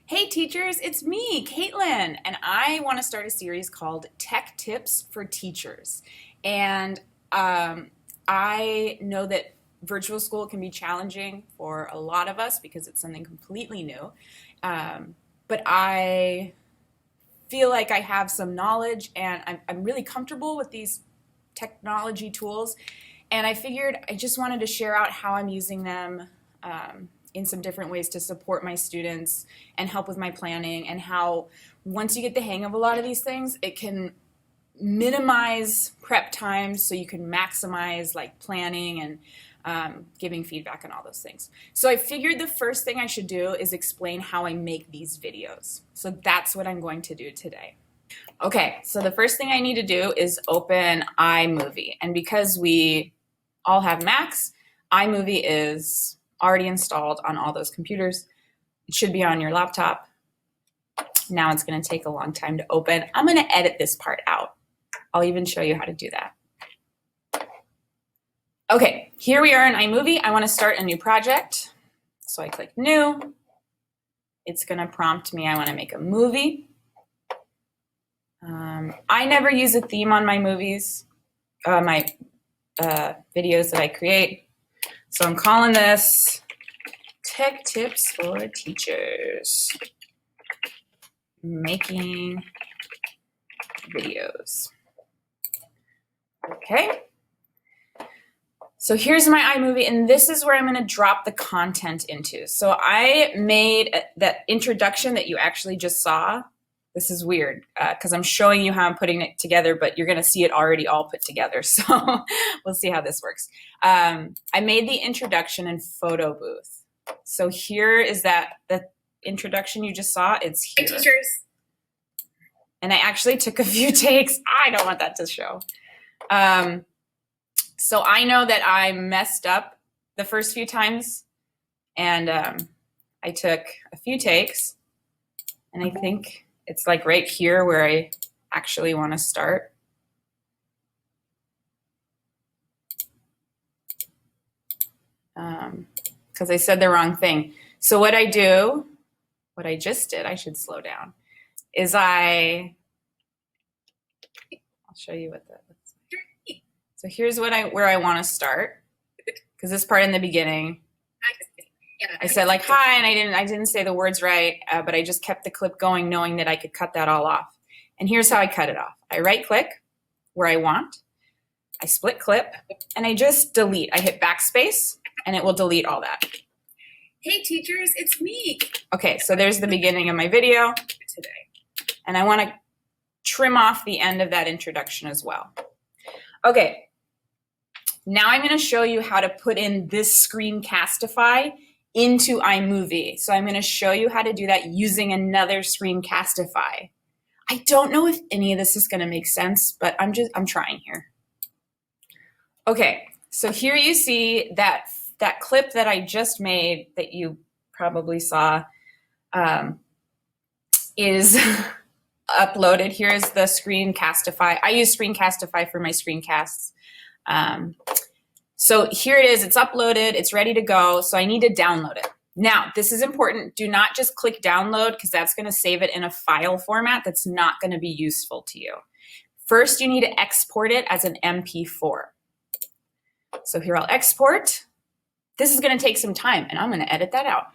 Hey teachers, it's me, Caitlin, and I want to start a series called Tech Tips for Teachers. And I know that virtual school can be challenging for a lot of us because it's something completely new. But I feel like I have some knowledge and I'm really comfortable with these technology tools. And I figured I just wanted to share out how I'm using them in some different ways to support my students and help with my planning, and how once you get the hang of a lot of these things, it can minimize prep times so you can maximize like planning and giving feedback and all those things. So I figured the first thing I should do is explain how I make these videos. So that's what I'm going to do today. Okay, so the first thing I need to do is open iMovie. And because we all have Macs, iMovie is already installed on all those computers. It should be on your laptop. Now it's going to take a long time to open. I'm going to edit this part out. I'll even show you how to do that. Okay, here we are in iMovie. I want to start a new project. So I click New. It's going to prompt me, I want to make a movie. I never use a theme on my movies, my videos that I create. So I'm calling this Tech Tips for Teachers, making videos. Okay. So here's my iMovie, and this is where I'm going to drop the content into. So I made that introduction that you actually just saw. This is weird because I'm showing you how I'm putting it together, but you're going to see it already all put together. So we'll see how this works. I made the introduction in Photo Booth. So here is the introduction you just saw. It's here. Hey, teachers. And I actually took a few takes. I don't want that to show. So I know that I messed up the first few times, and I took a few takes, and I think it's like right here where I actually want to start. Because I said the wrong thing. So what I just did, I should slow down, is I'll show you what that looks like. So here's where I want to start, because this part in the beginning, I said like hi, and I didn't say the words right, but I just kept the clip going knowing that I could cut that all off. And here's how I cut it off. I right click where I want, I split clip, and I just delete. I hit backspace and it will delete all that. Hey teachers, it's me. Okay, so there's the beginning of my video today. And I want to trim off the end of that introduction as well. Okay, now I'm going to show you how to put in this screencastify into iMovie. So I'm going to show you how to do that using another screencastify. I don't know if any of this is going to make sense, but I'm trying here. Okay, so here you see that clip that I just made that you probably saw is uploaded. Here's the screencastify. I use screencastify for my screencasts. So here it is, it's uploaded, it's ready to go, so I need to download it. Now, this is important. Do not just click download, because that's going to save it in a file format that's not going to be useful to you. First, you need to export it as an MP4. So here I'll export. This is going to take some time, and I'm going to edit that out.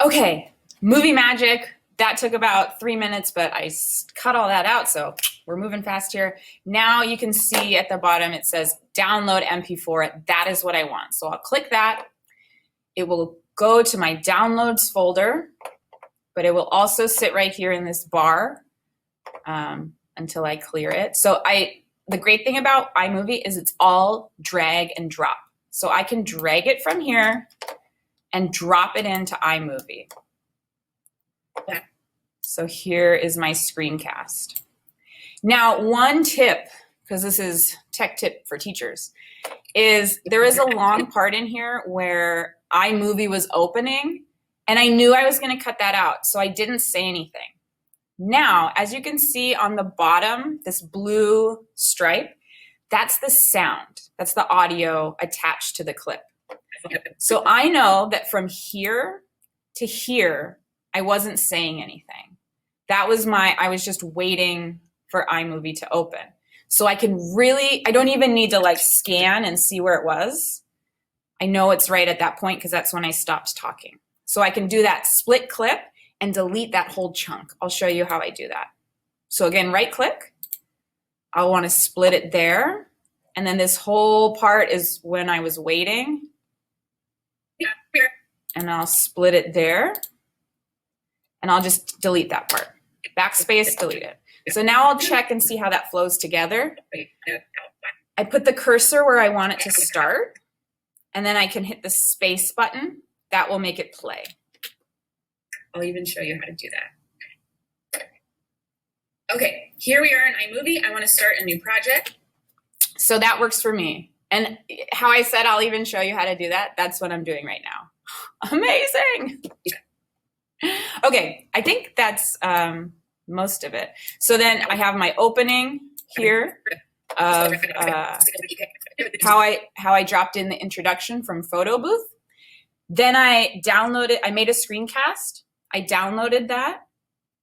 Okay, movie magic. That took about 3 minutes, but I cut all that out, so we're moving fast here. Now you can see at the bottom it says download MP4. That is what I want. So I'll click that. It will go to my downloads folder, but it will also sit right here in this bar until I clear it. So the great thing about iMovie is it's all drag and drop. So I can drag it from here and drop it into iMovie. So here is my screencast. Now, one tip, because this is tech tip for teachers, is there is a long part in here where iMovie was opening, and I knew I was going to cut that out, so I didn't say anything. Now, as you can see on the bottom, this blue stripe, that's the sound. That's the audio attached to the clip. So I know that from here to here, I wasn't saying anything. That was I was just waiting for iMovie to open. So I don't even need to like scan and see where it was. I know it's right at that point because that's when I stopped talking. So I can do that split clip and delete that whole chunk. I'll show you how I do that. So again, right click. I'll want to split it there. And then this whole part is when I was waiting. And I'll split it there. And I'll just delete that part. Backspace, delete it. So now I'll check and see how that flows together. I put the cursor where I want it to start. And then I can hit the space button. That will make it play. I'll even show you how to do that. Okay, here we are in iMovie. I want to start a new project. So that works for me. And how I said I'll even show you how to do that, that's what I'm doing right now. Amazing. Okay, I think that's most of it. So then I have my opening here of how I dropped in the introduction from Photo Booth. Then I made a screencast. I downloaded that,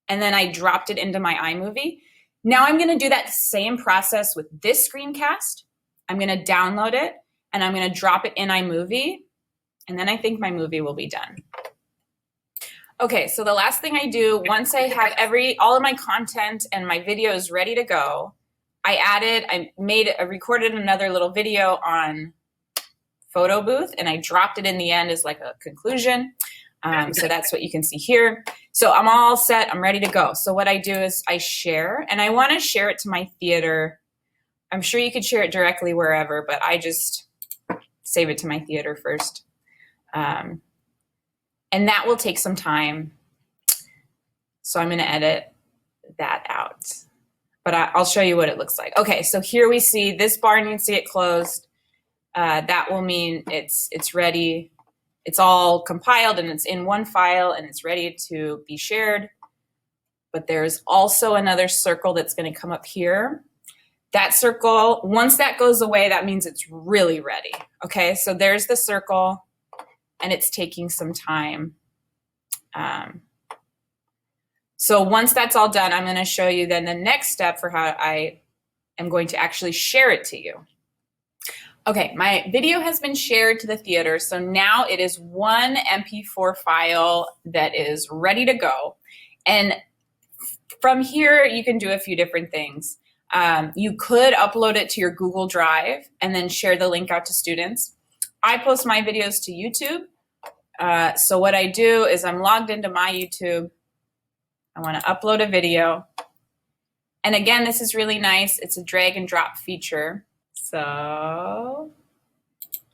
and then I dropped it into my iMovie. Now I'm gonna do that same process with this screencast. I'm gonna download it, and I'm gonna drop it in iMovie, and then I think my movie will be done. Okay, so the last thing I do, once I have all of my content and my videos ready to go, I recorded another little video on Photo Booth, and I dropped it in the end as like a conclusion. So that's what you can see here. So I'm all set, I'm ready to go. So what I do is I share, and I wanna share it to my theater. I'm sure you could share it directly wherever, but I just save it to my theater first. And that will take some time. So I'm gonna edit that out. But I'll show you what it looks like. Okay, so here we see this bar, and you can see it closed. That will mean it's ready. It's all compiled and it's in one file and it's ready to be shared. But there's also another circle that's gonna come up here. That circle, once that goes away, that means it's really ready. Okay, so there's the circle and it's taking some time. So once that's all done, I'm gonna show you then the next step for how I am going to actually share it to you. Okay, my video has been shared to the theater, so now it is one MP4 file that is ready to go. And from here, you can do a few different things. You could upload it to your Google Drive and then share the link out to students. I post my videos to YouTube. So what I do is I'm logged into my YouTube. I want to upload a video. And again, this is really nice. It's a drag and drop feature. So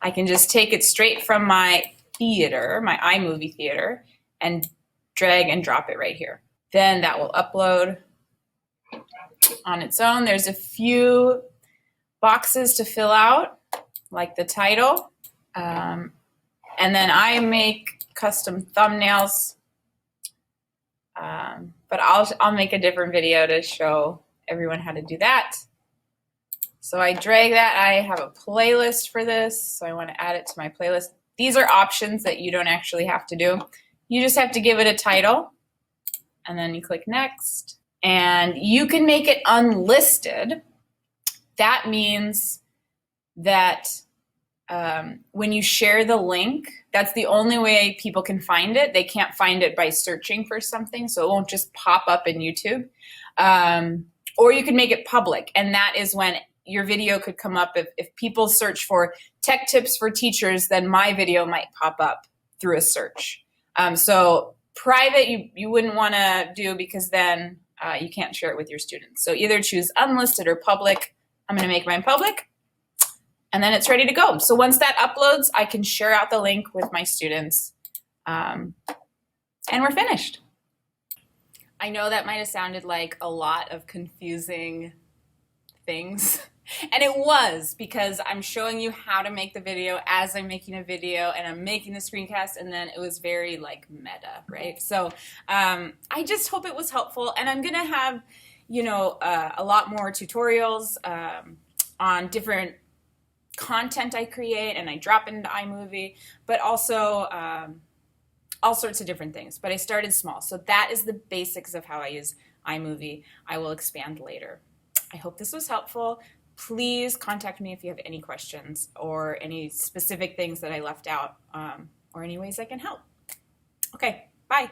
I can just take it straight from my theater, my iMovie theater, and drag and drop it right here. Then that will upload on its own. There's a few boxes to fill out, like the title. And then I make custom thumbnails. But I'll make a different video to show everyone how to do that. So I drag that. I have a playlist for this, so I want to add it to my playlist. These are options that you don't actually have to do. You just have to give it a title, and then you click next. And you can make it unlisted. That means that when you share the link, that's the only way people can find it. They can't find it by searching for something, so it won't just pop up in YouTube. Or you can make it public, and that is when your video could come up. If people search for tech tips for teachers, then my video might pop up through a search. So private, you wouldn't want to do, because then you can't share it with your students. So either choose unlisted or public. I'm going to make mine public, and then it's ready to go. So once that uploads, I can share out the link with my students, and we're finished. I know that might have sounded like a lot of confusing things, and it was, because I'm showing you how to make the video as I'm making a video, and I'm making the screencast, and then it was very like meta, right? So I just hope it was helpful, and I'm gonna have, you know, a lot more tutorials on different content I create and I drop it into iMovie, but also all sorts of different things. But I started small. So that is the basics of how I use iMovie. I will expand later. I hope this was helpful. Please contact me if you have any questions or any specific things that I left out, or any ways I can help. Okay, bye.